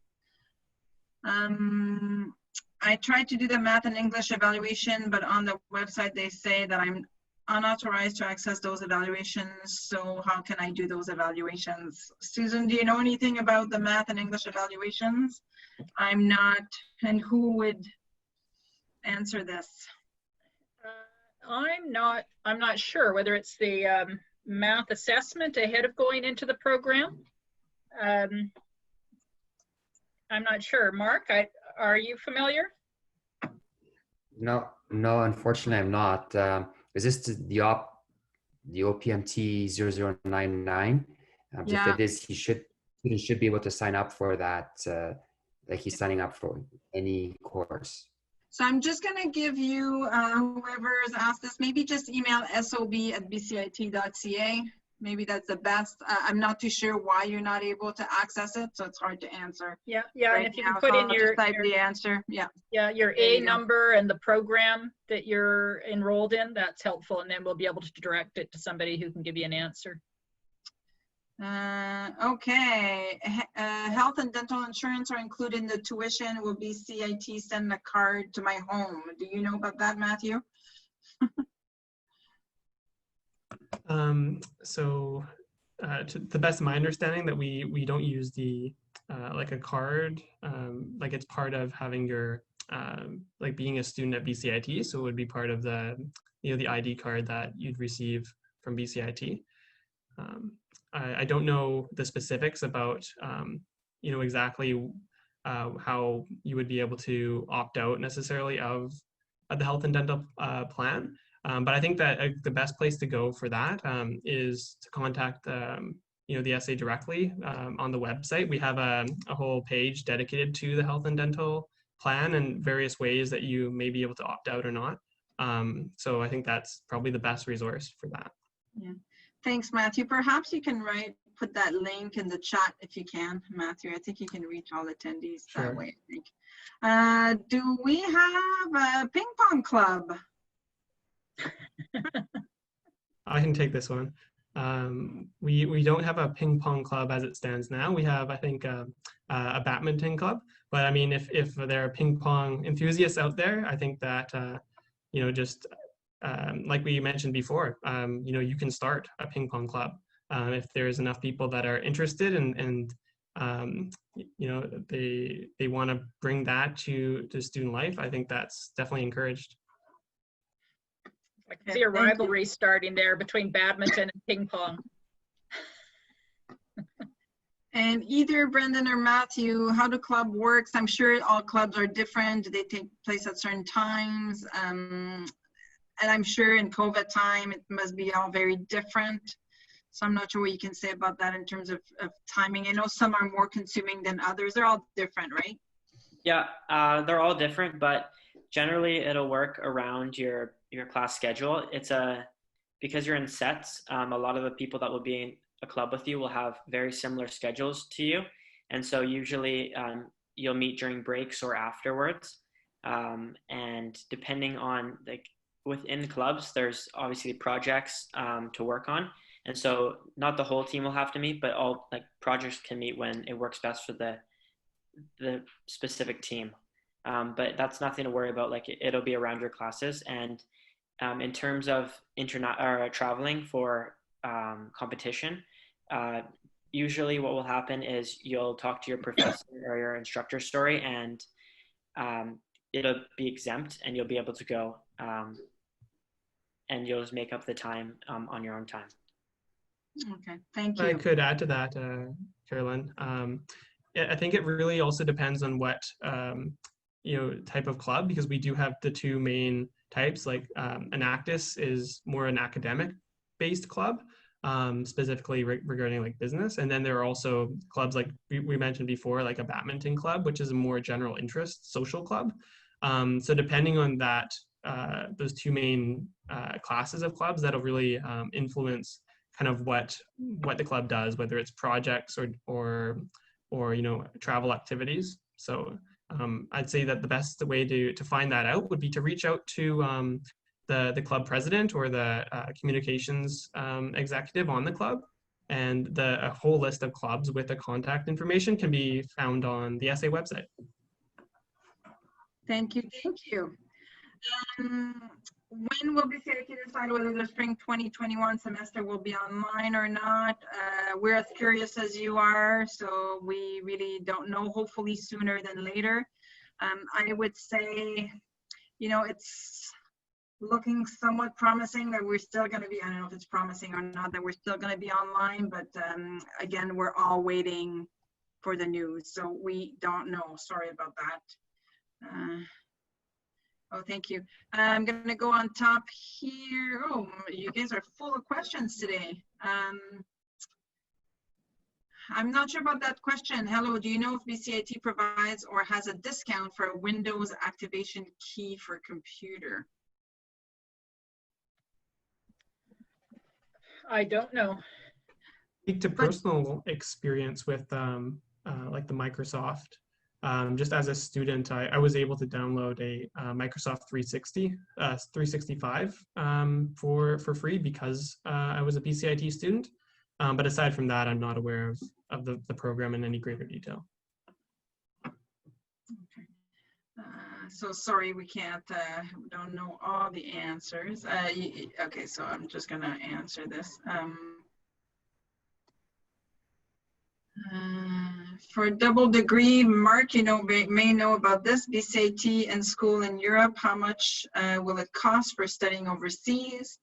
I tried to do the math and English evaluation, but on the website they say that I'm unauthorized to access those evaluations. So how can I do those evaluations? Susan, do you know anything about the math and English evaluations? I'm not, and who would answer this? I'm not sure whether it's the math assessment ahead of going into the program. I'm not sure. Mark, are you familiar? No, unfortunately I'm not. Is this the OPMT 0099? Yeah. If it is, he should be able to sign up for that, like he's signing up for any course. So I'm just going to give you, whoever has asked this, maybe just email sob@bcit.ca. Maybe that's the best. I'm not too sure why you're not able to access it, so it's hard to answer. Yeah, right and if you now. can put So in I'll just type the answer. your A number and the program that you're enrolled in, that's helpful, and then we'll be able to direct it to somebody who can give you an answer. Okay, health and dental insurance are included in the tuition. Will BCIT send a card to my home? Do you know about that, Matthew? To the best of my understanding, that we don't use the like a card, like it's part of having your like being a student at BCIT. So it would be part of the the ID card that you'd receive from BCIT. I don't know the specifics about exactly how you would be able to opt out necessarily of the health and dental plan. But I think that the best place to go for that is to contact the SA directly on the website. We have a whole page dedicated to the health and dental plan and various ways that you may be able to opt out or not. So I think that's probably the best resource for that. Yeah. Thanks, Matthew. Perhaps you can put that link in the chat if you can, Matthew. I think you can reach all attendees that way, I think. Do we have a ping pong club? I can take this one. We don't have a ping pong club as it stands now. We have, I think, a badminton club. But I mean, if there are ping pong enthusiasts out there, I think that just like we mentioned before, you can start a ping pong club if there's enough people that are interested and they want to bring that to student life. I think that's definitely encouraged. I can see a rivalry starting there between badminton and ping pong. And either Brendan or Matthew, how the club works, I'm sure all clubs are different. Do they take place at certain times? And I'm sure in COVID time, it must be all very different. So I'm not sure what you can say about that in terms of timing. I know some are more consuming than others. They're all different, right? Yeah, they're all different, but generally it'll work around your class schedule. Because you're in sets, a lot of the people that will be in a club with you will have very similar schedules to you. And so usually you'll meet during breaks or afterwards. And depending on within clubs, there's obviously projects to work on. And so not the whole team will have to meet, but all projects can meet when it works best for the specific team. But that's nothing to worry about. It'll be around your classes. And in terms of traveling for competition, usually what will happen is you'll talk to your professor or your instructor story, and it'll be exempt and you'll be able to go, and you'll just make up the time on your own time. Okay, thank you. I could add to that, Carolyn. I think it really also depends on what type of club, because we do have the two main types. Enactus is more an academic based club, specifically regarding business, and then there are also clubs like we mentioned before, like a badminton club, which is a more general interest social club. So depending on that, those two main classes of clubs, that'll really influence kind of what the club does, whether it's projects or travel activities. So I'd say that the best way to find that out would be to reach out to the club president or the communications executive on the club, and a whole list of clubs with the contact information can be found on the SA website. Thank you. When will BCIT decide whether the spring 2021 semester will be online or not? We're as curious as you are, so we really don't know, hopefully sooner than later. I would say, it's looking somewhat promising that we're still going to be, I don't know if it's promising or not, that we're still going to be online, but again, we're all waiting for the news, so we don't know. Sorry about that. Oh, thank you. I'm going to go on top here. Oh, you guys are full of questions today. I'm not sure about that question. Hello, do you know if BCIT provides or has a discount for a Windows activation key for computer? I don't know. Speak to personal experience with the Microsoft. Just as a student, I was able to download a Microsoft 365 for free because I was a BCIT student. But aside from that, I'm not aware of the program in any greater detail. So sorry, we can't, don't know all the answers. Okay, so I'm just gonna answer this. For double degree, Mark, you know, may know about this, BCIT and school in Europe. How much will it cost for studying overseas?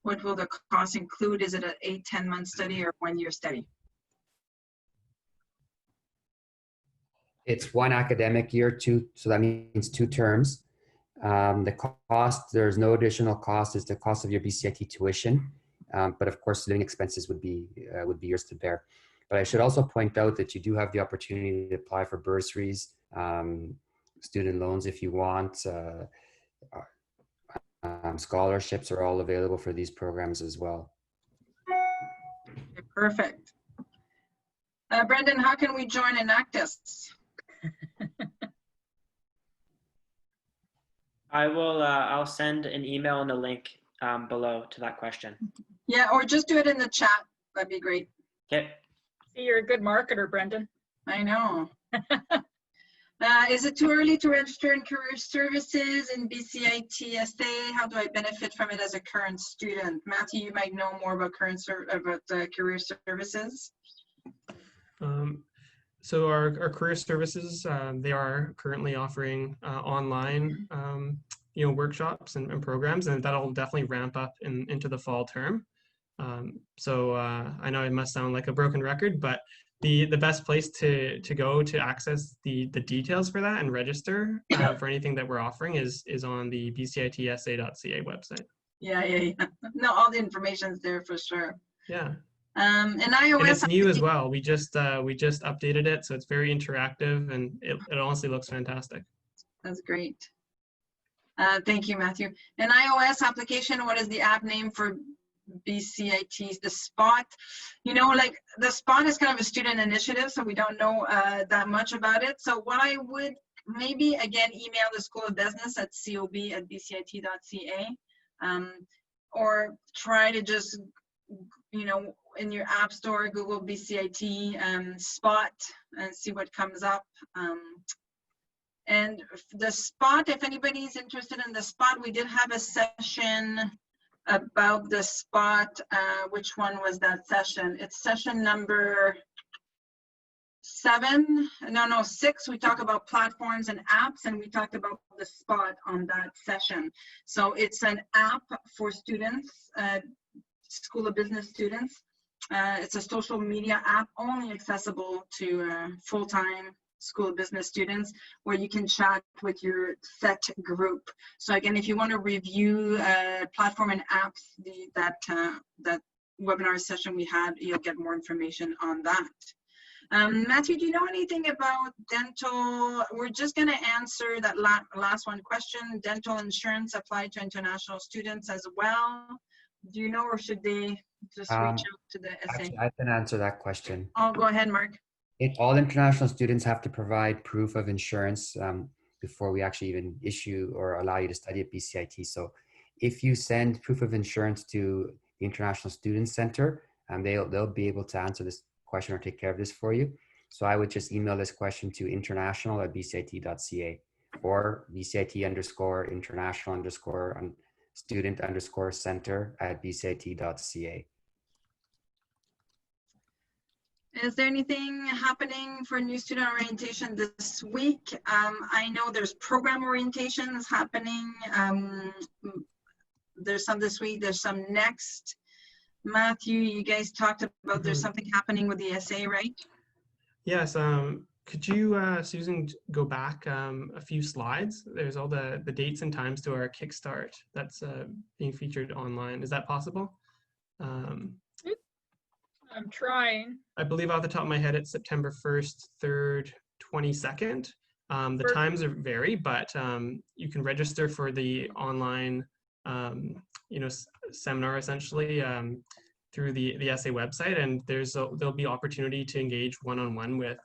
What will the cost include? Is it an 8-10 month study or 1-year study? It's 1 academic year, so that means 2 terms. The cost, there's no additional cost, is the cost of your BCIT tuition. But of course, living expenses would be yours to bear. But I should also point out that you do have the opportunity to apply for bursaries, student loans if you want. Scholarships are all available for these programs as well. Okay, perfect. Brendan, how can we join Enactus? I'll send an email and a link below to that question. Yeah, or just do it in the chat. That'd be great. Okay. See, you're a good marketer, Brendan. I know. Is it too early to register in career services in BCIT SA? How do I benefit from it as a current student? Matthew, you might know more about career services. So our career services, they are currently offering online workshops and programs, and that'll definitely ramp up into the fall term. So I know it must sound like a broken record, but the best place to go to access the details for that and register for anything that we're offering is on the BCITSA.ca website. Yeah. No, all the information's there for sure. Yeah. And iOS, and it's new as well. We just updated it, so it's very interactive, and it honestly looks fantastic. That's great. Thank you, Matthew. An iOS application, what is the app name for BCIT? The Spot? You know, like the Spot is kind of a student initiative, so we don't know that much about it. So what I would maybe, again, email the School of Business at cob@bcit.ca, or try to just, you know, in your app store, Google BCIT Spot and see what comes up. And the Spot, if anybody's interested in the Spot, we did have a session about the Spot. Which one was that session? It's session number 6. We talk about platforms and apps, and we talked about the Spot on that session. So it's an app for students, School of Business students. It's a social media app only accessible to full-time School of Business students, where you can chat with your set group. So again, if you want to review platform and apps, that webinar session we had, you'll get more information on that. Matthew, do you know anything about dental? We're just going to answer that last one question. Dental insurance applied to international students as well. Do you know, or should they just reach out to the SA? Actually, I can answer that question. Oh, go ahead, Mark. All international students have to provide proof of insurance before we actually even issue or allow you to study at BCIT. So if you send proof of insurance to the International Students Center, they'll be able to answer this question or take care of this for you. So I would just email this question to international@bcit.ca or BCIT_international_student_center@bcit.ca. Is there anything happening for new student orientation this week? I know there's program orientations happening. There's some this week, there's some next. Matthew, you guys talked about there's something happening with the SA, right? Yes. Could you, Susan, go back a few slides? There's all the dates and times to our Kickstart that's being featured online. Is that possible? I'm trying. I believe off the top of my head, it's September 1st, 3rd, 22nd. The times vary, but you can register for the online, seminar essentially through the SA website, and there'll be opportunity to engage one-on-one with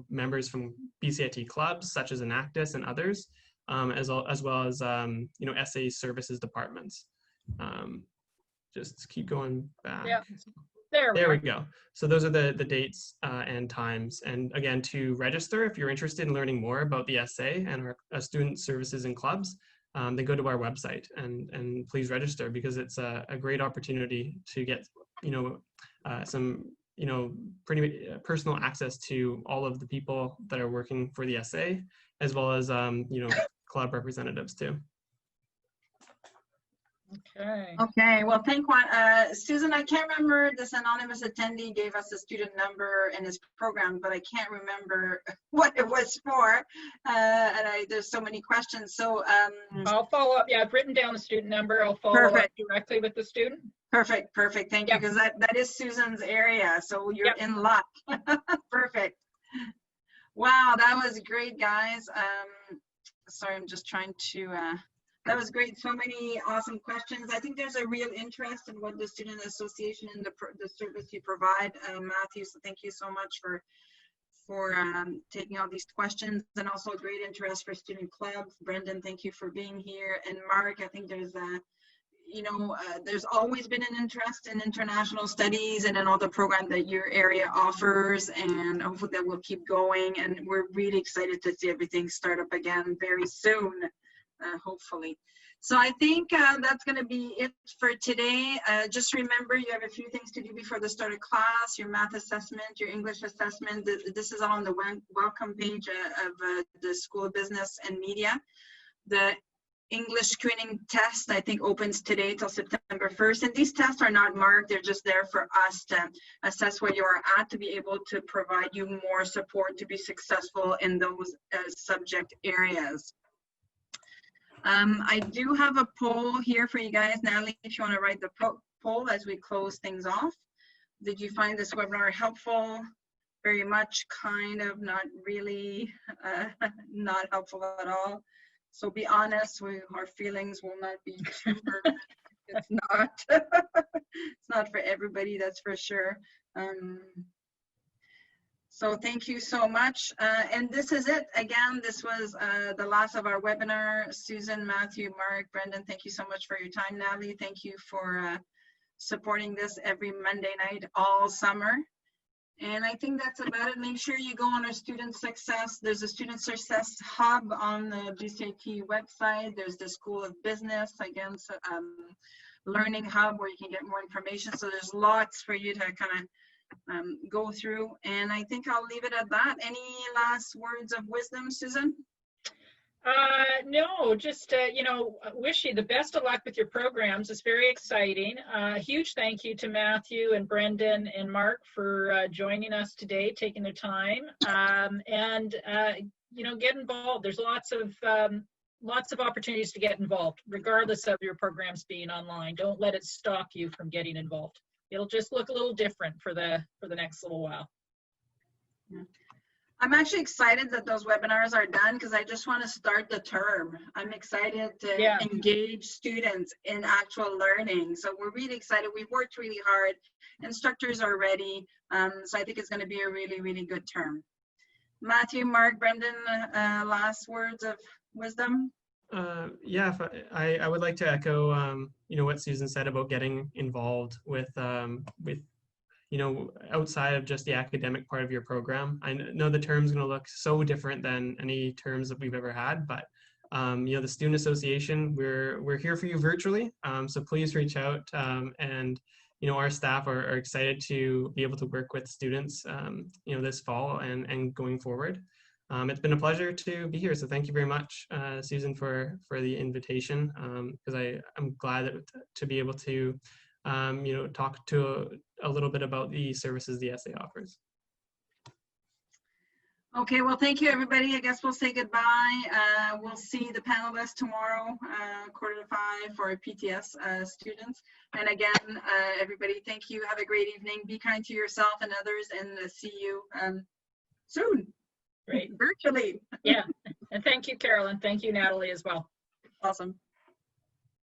members from BCIT clubs such as Enactus and others, as well as SA services departments. Just keep going back. Yeah. There we There we are. go. So those are the dates and times. And again, to register, if you're interested in learning more about the SA and our student services and clubs, then go to our website and please register, because it's a great opportunity to get, some, pretty personal access to all of the people that are working for the SA, as well as, club representatives too. Okay. Okay, well, thank one. Susan, I can't remember, this anonymous attendee gave us a student number in his program, but I can't remember what it was for. There's so many questions. So I'll follow up. Yeah, I've written down the student number. I'll follow up directly with the student. Perfect. Thank you, because that is Susan's area. So you're in luck. Perfect. Wow, that was great, guys. Sorry, I'm just trying to, that was great. So many awesome questions. I think there's a real interest in what the Student Association and the service you provide. Matthew, so thank you so much for taking all these questions, and also a great interest for student clubs. Brendan, thank you for being here. And Mark, I think there's there's always been an interest in international studies and in all the programs that your area offers, and hopefully that will keep going. And we're really excited to see everything start up again very soon, hopefully. So I think that's going to be it for today. Just remember, you have a few things to do before the start of class: your math assessment, your English assessment. This is all on the welcome page of the School of Business and Media. The English screening test, I think, opens today till September 1st. And these tests are not marked. They're just there for us to assess where you are at, to be able to provide you more support to be successful in those subject areas. I do have a poll here for you guys. Natalie, if you want to write the poll as we close things off. Did you find this webinar helpful? Very much, kind of, not really, not helpful at all. So be honest, our feelings will not be too hurt. It's not. It's not for everybody, that's for sure. So thank you so much. And this is it. Again, this was the last of our webinar. Susan, Matthew, Mark, Brendan, thank you so much for your time. Natalie, thank you for supporting this every Monday night all summer. And I think that's about it. Make sure you go on our student success. There's a student success hub on the BCIT website. There's the School of Business, again, learning hub where you can get more information. So there's lots for you to kind of go through. And I think I'll leave it at that. Any last words of wisdom, Susan? No, just, wish you the best of luck with your programs. It's very exciting. Huge thank you to Matthew and Brendan and Mark for joining us today, taking their time. Get involved. There's lots of opportunities to get involved, regardless of your programs being online. Don't let it stop you from getting involved. It'll just look a little different for the next little while. Yeah. I'm actually excited that those webinars are done, because I just want to start the term. I'm excited to engage students in actual learning. So we're really excited. We've worked really hard. Instructors are ready. So I think it's going to be a really, really good term. Matthew, Mark, Brendan, last words of wisdom? I would like to echo, what Susan said about getting involved with outside of just the academic part of your program. I know the term's going to look so different than any terms that we've ever had, but the Student Association, we're here for you virtually. So please reach out, and our staff are excited to be able to work with students, this fall and going forward. It's been a pleasure to be here. So thank you very much, Susan, for the invitation, because I'm glad to be able to talk to a little bit about the services the SA offers. Okay, well, thank you, everybody. I guess we'll say goodbye. We'll see the panelists tomorrow, 4:45 for PTS students. And again, everybody, thank you. Have a great evening. Be kind to yourself and others, and see you soon. Great. Virtually. Yeah, and thank you, Carolyn. Thank you, Natalie, as well. Awesome.